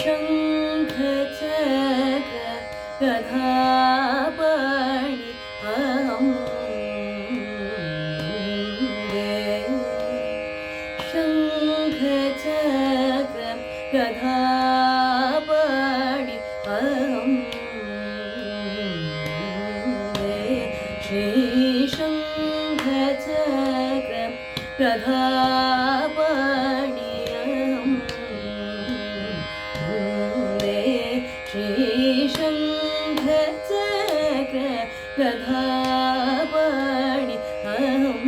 शङ्खचक्र गदापाणि अहं शङ्खचक्र गदापाणि अहं श्रीशङ्खचक्र गदापाणि अहं श्रीशङ्खचक्र गदापाणि अहं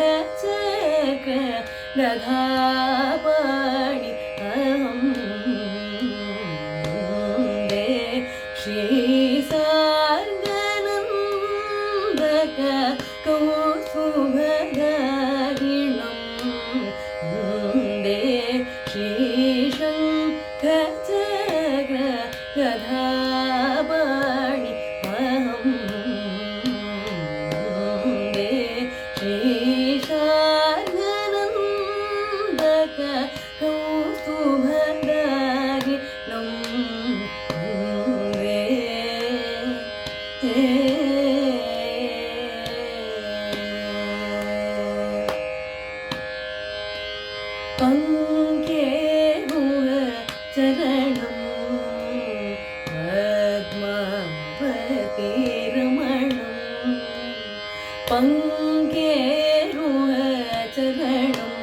श्रीशङ्खचक्र गदापाणि अहं श्रीसार्गनन्दक कौस्तुभदारिणं वन्दे श्रीशङ्खचक्र गदापाणि अहं श्रीसार्गनन्दक कौस्तुभदारिणं पङ्केरुह चरणं पद्मावतीरमणं पङ्केरुह चरणं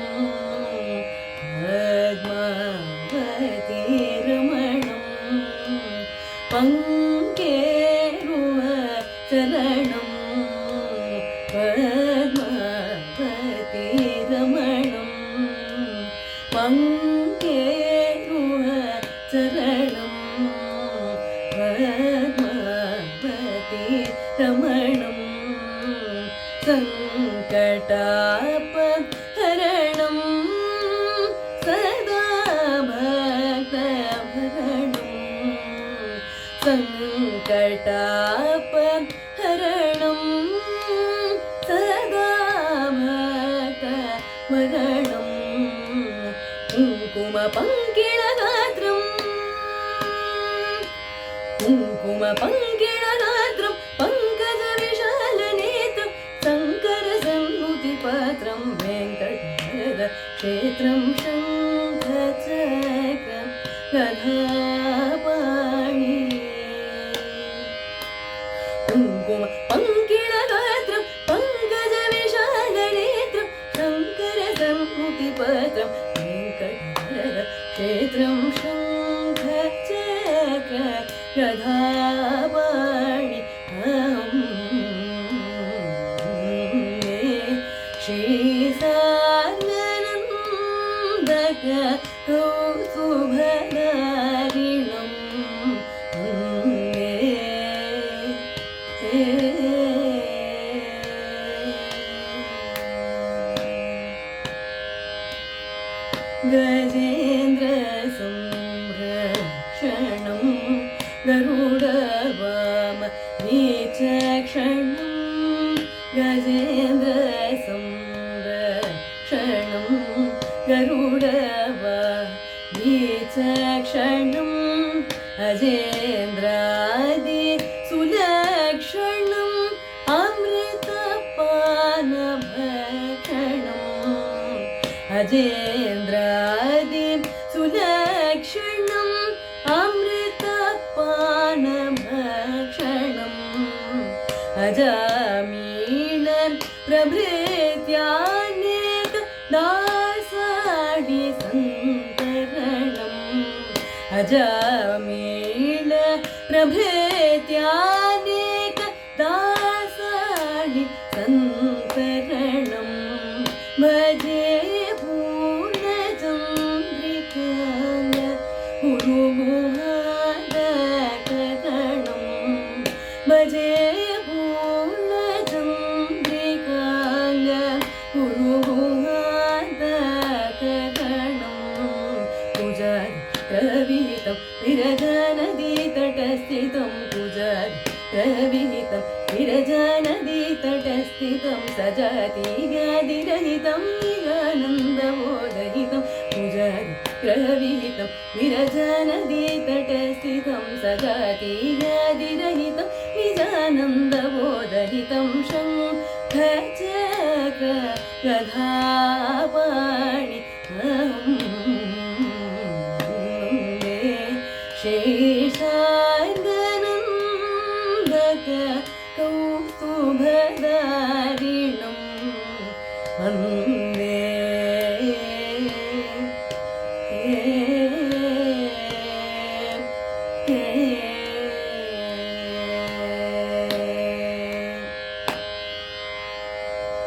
पद्मावतीरमणं पङ्केरुह चरणं पद्मावतीरमणं पङ्केरुह चरणं पद्मावतीरमणं सङ्कटापहरणं सदा भक्तभरणं सङ्कटापहरणं सदा भक्तभरणं कुङ्कुमपङ्किलगात्रं कुङ्कुमपङ्किलगात्रं पङ्कजविशालनेत्रं शङ्करसन्नुतिपात्रं वेङ्कटवरदक्षेत्रं शङ्खचक्र गदापाणि कुङ्कुमपङ्किलगात्रं पङ्कजविशालनेत्रं शङ्करसन्नुतिपात्रं वेङ्कटवरदक्षेत्रं शङ्खचक्र गदापाणि अहं श्रीसार्गनन्दक कौस्तुभदारिणं गजेन्द्रसंरक्षणं गरुडवामविचक्षणं गजेन्द्रसंरक्षणं गरुडवामविचक्षणं अजेन्द्रादिसुलक्षणम् अमृतपानभक्षणम् अजेन्द्रादिसुलक्षणम् अमृतपानभक्षणम् अजामीलप्रभृत्यानेक दासाडिसन्तरणम् अजामीलप्रभृत्यानेक दासाडिसन्तरणम् भजे पूर्णचन्द्रिकाय गुरुगुहादकरणं भजे पूर्णचन्द्रिकाय गुरुगुहादकरणं पूजारि प्रविहितं विरजानदीतटस्थितं पूजारि प्रविहितं विरजानदी तटस्थितं सजातीव्याधिरहितं निजानन्दबोधहितं भुजग्रहविहितं विरजनदीतटस्थितं सजातीव्याधिरहितं निजानन्दबोधहितं शङ्खचक्र गदापाणि श्री